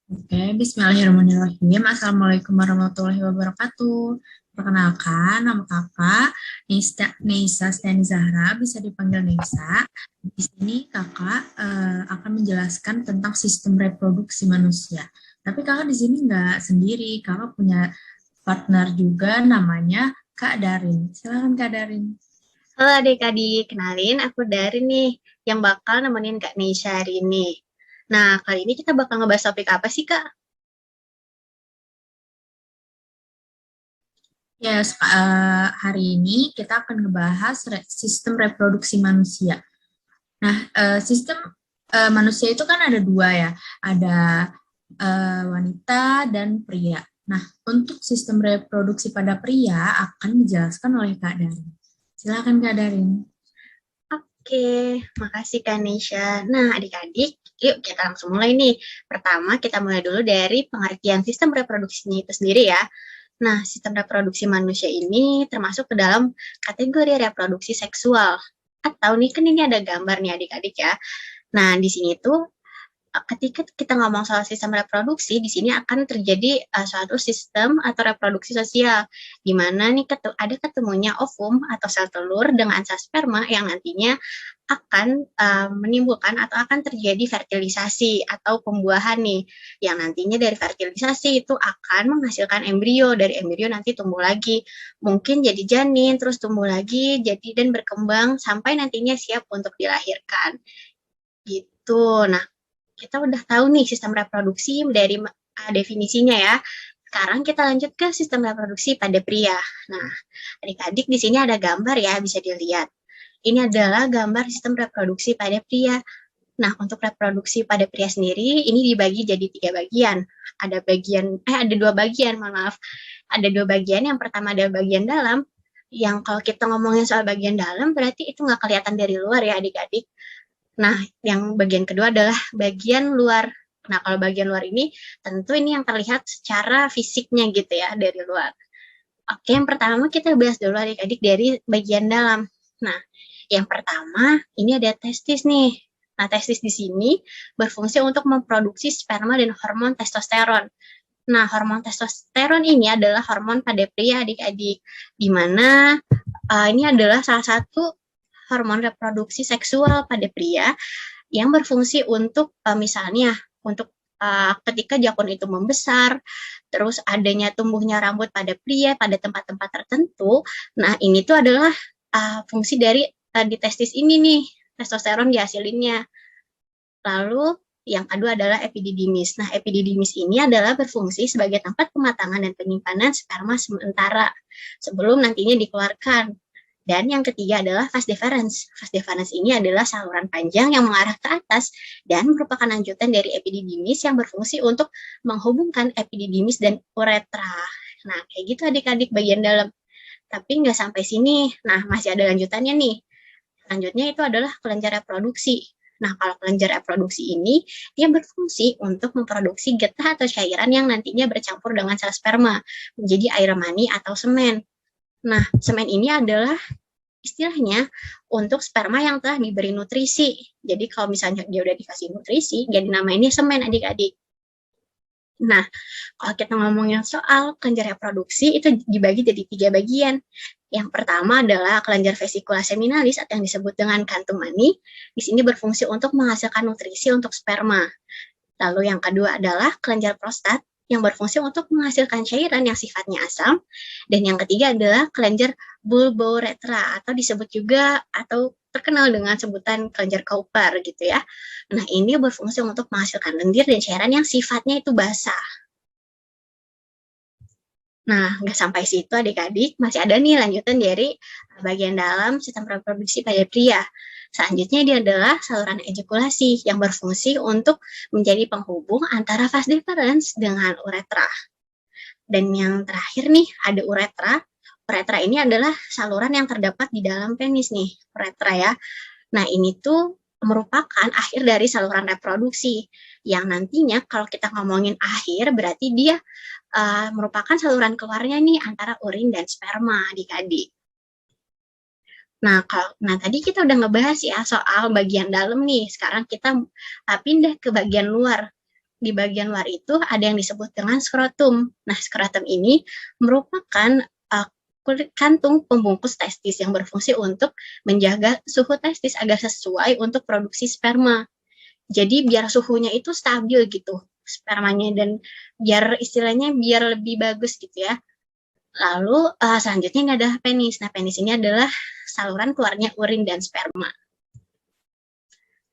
Oke, Bismillahirrahmanirrahim. Assalamualaikum warahmatullahi wabarakatuh. Perkenalkan, nama kakak Neisa Stiani Zahra, bisa dipanggil Neisa. Di sini kakak akan menjelaskan tentang sistem reproduksi manusia. Tapi kakak di sini nggak sendiri, kakak punya partner juga namanya Kak Darin. Silakan Kak Darin. Halo adik-adik, kenalin aku Dari nih yang bakal nemenin Kak Neisha hari ini. Nah, kali ini kita bakal ngebahas topik apa sih, Kak? Ya, hari ini kita akan ngebahas sistem reproduksi manusia. Nah, sistem manusia itu kan ada dua ya, ada wanita dan pria. Nah, untuk sistem reproduksi pada pria akan dijelaskan oleh Kak Darin. Silakan Kak Darin. Oke, makasih Kak Neisha. Nah, adik-adik, yuk kita langsung mulai nih. Pertama, kita mulai dulu dari pengertian sistem reproduksinya itu sendiri ya. Nah, sistem reproduksi manusia ini termasuk ke dalam kategori reproduksi seksual. Atau nih, kan ini ada gambar nih adik-adik ya. Nah, di sini tuh ketika kita ngomong soal sistem reproduksi, di sini akan terjadi suatu sistem atau reproduksi sosial, di mana nih ada ketemunya ovum atau sel telur dengan sel sperma yang nantinya akan menimbulkan atau akan terjadi fertilisasi atau pembuahan nih, yang nantinya dari fertilisasi itu akan menghasilkan embrio, dari embrio nanti tumbuh lagi, mungkin jadi janin, terus tumbuh lagi, jadi dan berkembang sampai nantinya siap untuk dilahirkan. Gitu. Nah, kita udah tahu nih sistem reproduksi dari definisinya ya. Sekarang kita lanjut ke sistem reproduksi pada pria. Nah, adik-adik di sini ada gambar ya, bisa dilihat. Ini adalah gambar sistem reproduksi pada pria. Nah, untuk reproduksi pada pria sendiri, ini dibagi jadi tiga bagian. Ada dua bagian, mohon maaf. Ada dua bagian, yang pertama ada bagian dalam, yang kalau kita ngomongin soal bagian dalam, berarti itu nggak kelihatan dari luar ya adik-adik. Nah, yang bagian kedua adalah bagian luar. Nah, kalau bagian luar ini, tentu ini yang terlihat secara fisiknya gitu ya, dari luar. Oke, yang pertama kita bahas dulu adik-adik dari bagian dalam. Nah, yang pertama, ini ada testis nih. Nah, testis di sini berfungsi untuk memproduksi sperma dan hormon testosteron. Nah, hormon testosteron ini adalah hormon pada pria adik-adik, di mana ini adalah salah satu hormon reproduksi seksual pada pria yang berfungsi untuk misalnya untuk ketika jakun itu membesar, terus adanya tumbuhnya rambut pada pria pada tempat-tempat tertentu. Nah, ini tuh adalah fungsi dari di testis ini nih, testosteron dihasilinnya. Lalu yang kedua adalah epididymis. Nah, epididymis ini adalah berfungsi sebagai tempat pematangan dan penyimpanan sperma sementara sebelum nantinya dikeluarkan. Dan yang ketiga adalah vas deferens. Vas deferens ini adalah saluran panjang yang mengarah ke atas dan merupakan lanjutan dari epididymis yang berfungsi untuk menghubungkan epididymis dan uretra. Nah, kayak gitu adik-adik bagian dalam. Tapi nggak sampai sini. Nah, masih ada lanjutannya nih. Selanjutnya itu adalah kelenjar reproduksi. Nah, kalau kelenjar reproduksi ini, dia berfungsi untuk memproduksi getah atau cairan yang nantinya bercampur dengan sel sperma, menjadi air mani atau semen. Nah, semen ini adalah istilahnya untuk sperma yang telah diberi nutrisi. Jadi kalau misalnya dia udah dikasih nutrisi, jadi nama ini semen adik-adik. Nah, kalau kita ngomongin soal kelenjar reproduksi, itu dibagi jadi tiga bagian. Yang pertama adalah kelenjar vesikula seminalis atau yang disebut dengan kantung mani. Di sini berfungsi untuk menghasilkan nutrisi untuk sperma. Lalu yang kedua adalah kelenjar prostat yang berfungsi untuk menghasilkan cairan yang sifatnya asam. Dan yang ketiga adalah kelenjar bulboretra atau disebut juga atau terkenal dengan sebutan kelenjar Cowper gitu ya. Nah, ini berfungsi untuk menghasilkan lendir dan cairan yang sifatnya itu basah. Nah, nggak sampai situ adik-adik, masih ada nih lanjutan dari bagian dalam sistem reproduksi pada pria. Selanjutnya dia adalah saluran ejakulasi yang berfungsi untuk menjadi penghubung antara vas deferens dengan uretra. Dan yang terakhir nih, ada uretra. Uretra ini adalah saluran yang terdapat di dalam penis nih, uretra ya. Nah, ini tuh merupakan akhir dari saluran reproduksi yang nantinya kalau kita ngomongin akhir berarti dia merupakan saluran keluarnya nih antara urin dan sperma adik-adik. Nah, tadi kita udah ngebahas ya soal bagian dalam nih. Sekarang kita pindah ke bagian luar. di bagian luar itu ada yang disebut dengan skrotum. Nah, skrotum ini merupakan kulit kantung pembungkus testis yang berfungsi untuk menjaga suhu testis agar sesuai untuk produksi sperma. Jadi biar suhunya itu stabil gitu spermanya, dan biar istilahnya biar lebih bagus gitu ya. Lalu selanjutnya ini ada penis. Nah, penis ini adalah saluran keluarnya urin dan sperma.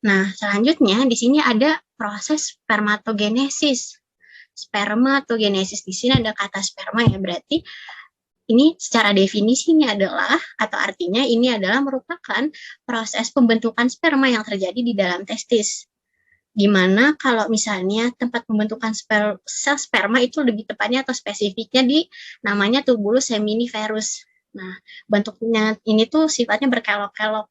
Nah, selanjutnya di sini ada proses spermatogenesis. Spermatogenesis di sini ada kata sperma ya, berarti ini secara definisinya adalah, atau artinya ini adalah merupakan proses pembentukan sperma yang terjadi di dalam testis. Gimana kalau misalnya tempat pembentukan sel sperma itu lebih tepatnya atau spesifiknya di namanya tubulus seminiferus. Nah, bentuknya ini tuh sifatnya berkelok-kelok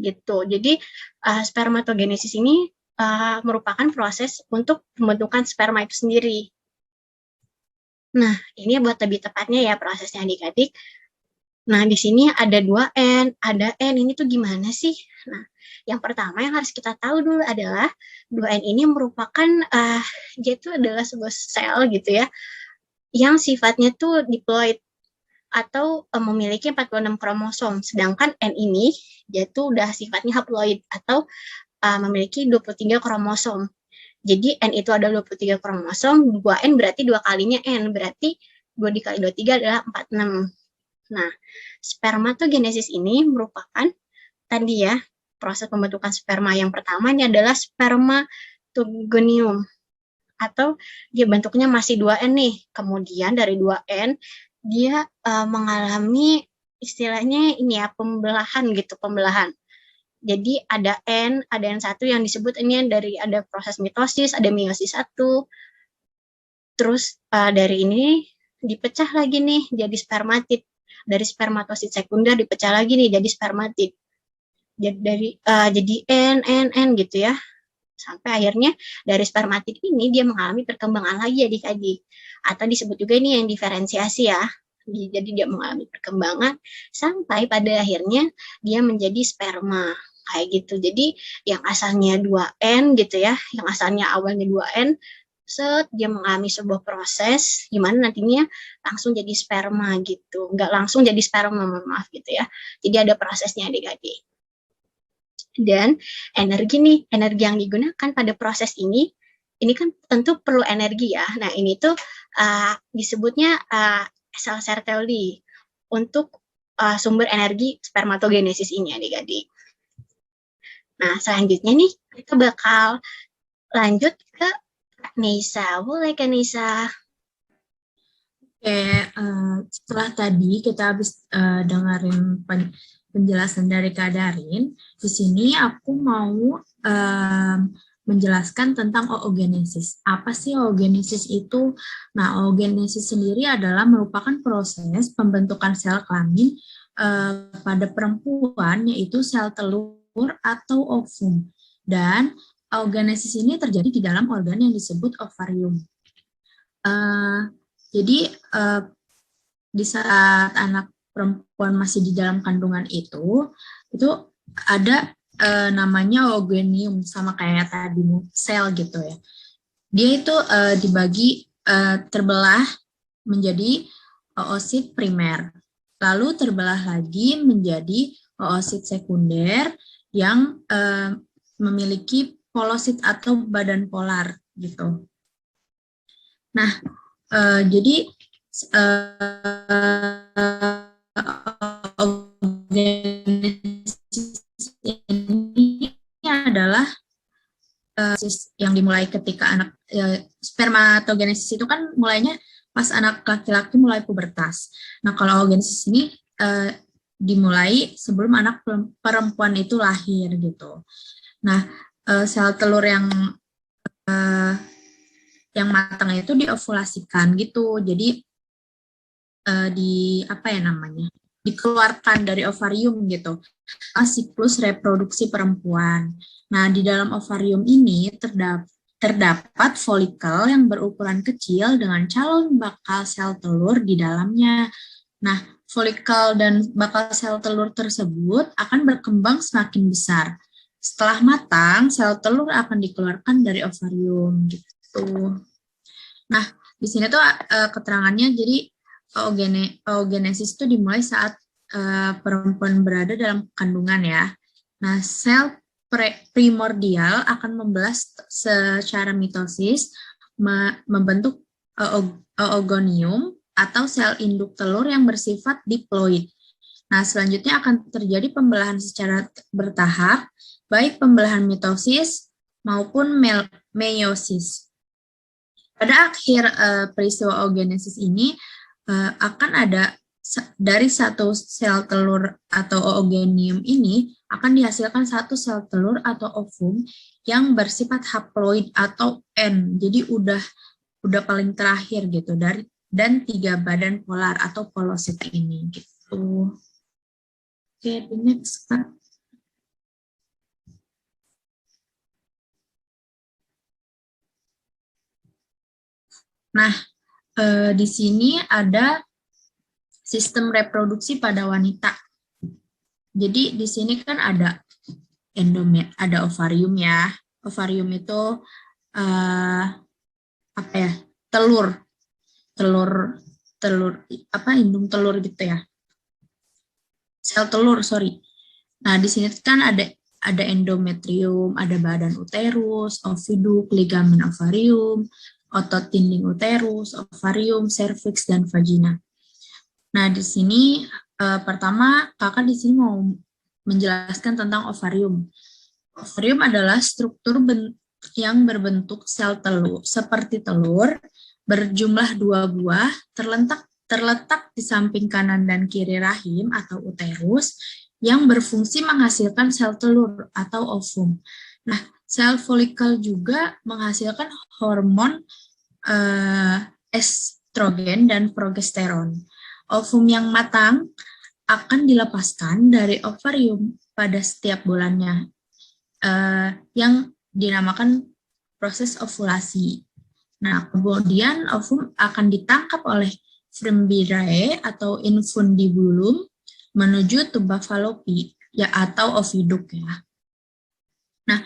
gitu. Jadi spermatogenesis ini merupakan proses untuk pembentukan sperma itu sendiri. Nah, ini buat lebih tepatnya ya prosesnya adik-adik. Nah, di sini ada 2N, ada N, ini tuh gimana sih? Nah, yang pertama yang harus kita tahu dulu adalah 2N ini merupakan, dia itu adalah sebuah sel gitu ya, yang sifatnya tuh diploid atau memiliki 46 kromosom, sedangkan N ini dia tuh udah sifatnya haploid atau memiliki 23 kromosom. Jadi N itu ada 23 kromosom, 2N berarti 2 kalinya N, berarti 2 dikali 23 adalah 46. Nah, spermatogenesis ini merupakan tadi ya, proses pembentukan sperma yang pertamanya adalah spermatogonium, atau dia bentuknya masih 2N nih. Kemudian dari 2N dia mengalami istilahnya ini ya, pembelahan gitu, pembelahan. Jadi ada N, ada yang satu yang disebut ini dari ada proses mitosis, ada meiosis 1. Terus dari ini dipecah lagi nih jadi spermatid. Dari spermatosit sekunder dipecah lagi nih jadi spermatid. Jadi N gitu ya. Sampai akhirnya dari spermatid ini dia mengalami perkembangan lagi adik-adik. Atau disebut juga ini yang diferensiasi ya. Jadi dia mengalami perkembangan sampai pada akhirnya dia menjadi sperma. Kayak gitu. Jadi yang asalnya 2N gitu ya, yang asalnya awalnya 2N, dia mengalami sebuah proses gimana nantinya langsung jadi sperma gitu. Nggak langsung jadi sperma, maaf gitu ya. Jadi ada prosesnya adik-adik. Dan energi yang digunakan pada proses ini kan tentu perlu energi ya. Nah, ini tuh disebutnya sel sertoli untuk sumber energi spermatogenesis ini adik-adik. Nah, selanjutnya nih kita bakal lanjut ke Nisa. Boleh Kak Nisa? Oke, setelah tadi kita habis dengerin penjelasan dari Kak Darin, di sini aku mau menjelaskan tentang oogenesis. Apa sih oogenesis itu? Nah, oogenesis sendiri adalah merupakan proses pembentukan sel kelamin pada perempuan, yaitu sel telur atau ovum. Dan oogenesis ini terjadi di dalam organ yang disebut ovarium. Jadi di saat anak perempuan masih di dalam kandungan itu ada namanya oogonium, sama kayak tadi sel gitu ya. Dia itu dibagi terbelah menjadi oosit primer, lalu terbelah lagi menjadi oosit sekunder yang memiliki polosit atau badan polar gitu. Nah, jadi ini adalah yang dimulai ketika anak spermatogenesis itu kan mulainya pas anak laki-laki mulai pubertas. Nah, kalau oogenesis ini dimulai sebelum anak perempuan itu lahir gitu. Nah, sel telur yang matang itu diovulasikan gitu. Jadi dikeluarkan dari ovarium gitu. Siklus reproduksi perempuan. Nah, di dalam ovarium ini terdapat folikel yang berukuran kecil dengan calon bakal sel telur di dalamnya. Nah, folikel dan bakal sel telur tersebut akan berkembang semakin besar Setelah matang, sel telur akan dikeluarkan dari ovarium gitu. Nah, di sini tuh keterangannya jadi oogenesis itu dimulai saat perempuan berada dalam kandungan ya. Nah, sel primordial akan membelah secara mitosis membentuk oogonium atau sel induk telur yang bersifat diploid. Nah, selanjutnya akan terjadi pembelahan secara bertahap, baik pembelahan mitosis maupun meiosis. Pada akhir peristiwa oogenesis ini akan ada dari satu sel telur atau oogonium ini akan dihasilkan satu sel telur atau ovum yang bersifat haploid atau N. Jadi udah paling terakhir gitu dari dan 3 badan polar atau polosit ini gitu. Oke, the next Kak. Nah, di sini ada sistem reproduksi pada wanita. Jadi di sini kan ada ada ovarium ya. Ovarium itu apa ya? Telur apa indung telur gitu ya. Sel telur, sorry. Nah, di sini kan ada endometrium, ada badan uterus, oviduk, ligamen ovarium, otot dinding uterus, ovarium, serviks, dan vagina. Nah, di sini pertama kakak di sini mau menjelaskan tentang ovarium. Ovarium adalah struktur yang berbentuk sel telur seperti telur berjumlah 2 buah terletak di samping kanan dan kiri rahim atau uterus yang berfungsi menghasilkan sel telur atau ovum. Nah, sel folikel juga menghasilkan hormon estrogen dan progesteron. Ovum yang matang akan dilepaskan dari ovarium pada setiap bulannya, yang dinamakan proses ovulasi. Nah, kemudian ovum akan ditangkap oleh Frimbidae atau infundibulum menuju tuba Fallopi ya atau oviduk ya. Nah,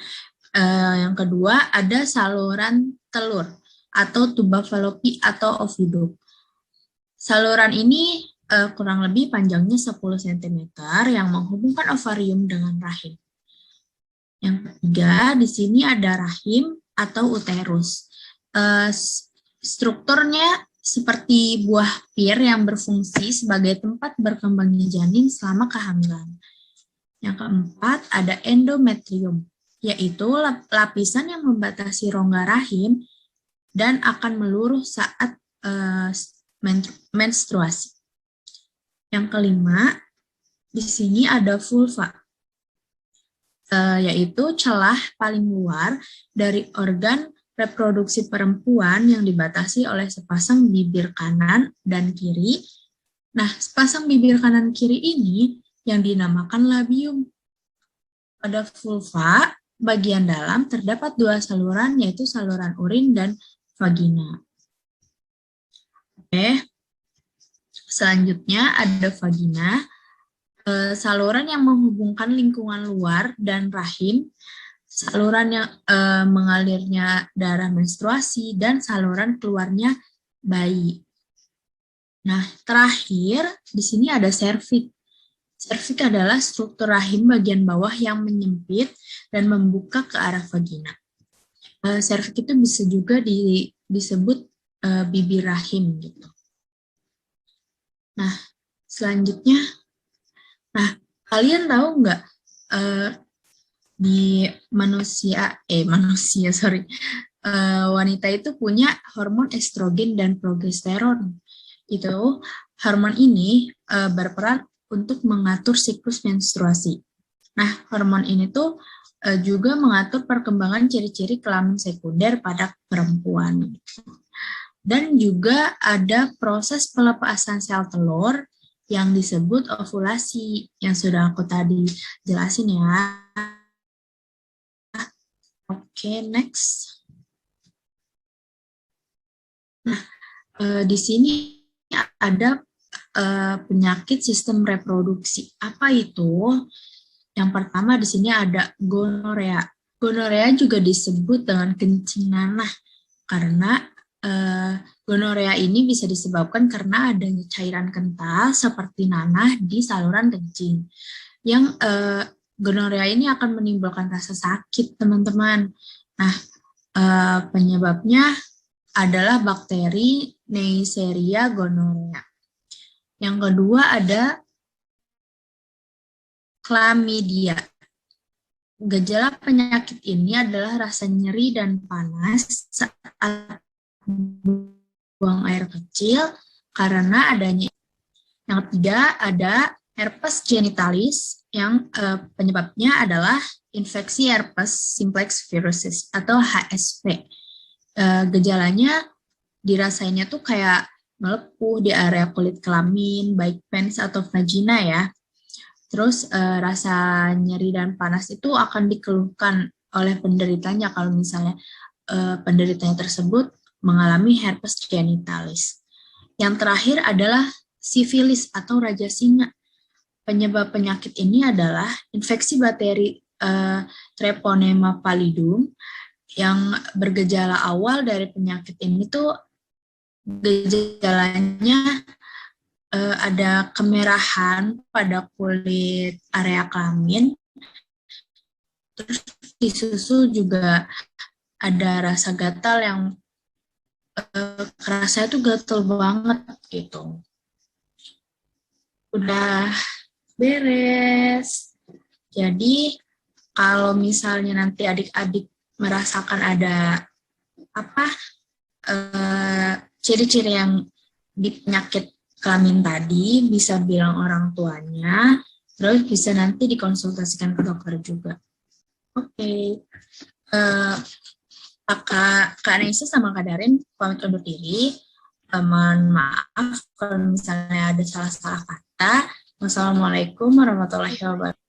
yang kedua ada saluran telur atau tuba Fallopi atau oviduk. Saluran ini kurang lebih panjangnya 10 cm yang menghubungkan ovarium dengan rahim. Yang ketiga, di sini ada rahim atau uterus. Strukturnya seperti buah pir yang berfungsi sebagai tempat berkembangnya janin selama kehamilan. Yang keempat, ada endometrium, yaitu lapisan yang membatasi rongga rahim dan akan meluruh saat menstruasi. Yang kelima, di sini ada vulva, yaitu celah paling luar dari organ reproduksi perempuan yang dibatasi oleh sepasang bibir kanan dan kiri. Nah, sepasang bibir kanan kiri ini yang dinamakan labium. Pada vulva, bagian dalam terdapat 2 saluran, yaitu saluran urin dan vagina. Oke, selanjutnya ada vagina, saluran yang menghubungkan lingkungan luar dan rahim, saluran yang mengalirnya darah menstruasi, dan saluran keluarnya bayi. Nah, terakhir di sini ada serviks. Serviks adalah struktur rahim bagian bawah yang menyempit dan membuka ke arah vagina. Serviks itu bisa juga disebut bibir rahim gitu. Nah, selanjutnya, kalian tahu nggak di wanita itu punya hormon estrogen dan progesteron. Itu hormon ini berperan untuk mengatur siklus menstruasi. Nah, hormon ini tuh juga mengatur perkembangan ciri-ciri kelamin sekunder pada perempuan. Dan juga ada proses pelepasan sel telur yang disebut ovulasi, yang sudah aku tadi jelasin ya. Oke, next. Nah, di sini ada penyakit sistem reproduksi. Apa itu? Yang pertama di sini ada gonorea. Gonorea juga disebut dengan kencing nanah karena gonorea ini bisa disebabkan karena adanya cairan kental seperti nanah di saluran kencing. Yang gonorea ini akan menimbulkan rasa sakit, teman-teman. Nah, penyebabnya adalah bakteri Neisseria gonorrhea. Yang kedua ada chlamydia. Gejala penyakit ini adalah rasa nyeri dan panas saat buang air kecil karena adanya. Yang ketiga ada herpes genitalis yang penyebabnya adalah infeksi herpes simplex viruses atau HSV. Gejalanya dirasainnya tuh kayak melepuh di area kulit kelamin, baik pens atau vagina ya. Terus rasa nyeri dan panas itu akan dikeluhkan oleh penderitanya kalau misalnya penderitanya tersebut mengalami herpes genitalis. Yang terakhir adalah sifilis atau raja singa. Penyebab penyakit ini adalah infeksi bakteri Treponema pallidum yang bergejala awal dari penyakit ini tuh gejalanya ada kemerahan pada kulit area kelamin, terus di susu juga ada rasa gatal yang rasanya tuh gatal banget gitu. Udah beres. Jadi kalau misalnya nanti adik-adik merasakan ada apa ciri-ciri yang di penyakit kelamin tadi, bisa bilang orang tuanya, terus bisa nanti dikonsultasikan ke dokter juga. Oke. Kak Nesa sama Kak Darin pamit undur diri. Mohon maaf kalau misalnya ada salah-salah kata. Wassalamualaikum warahmatullahi wabarakatuh.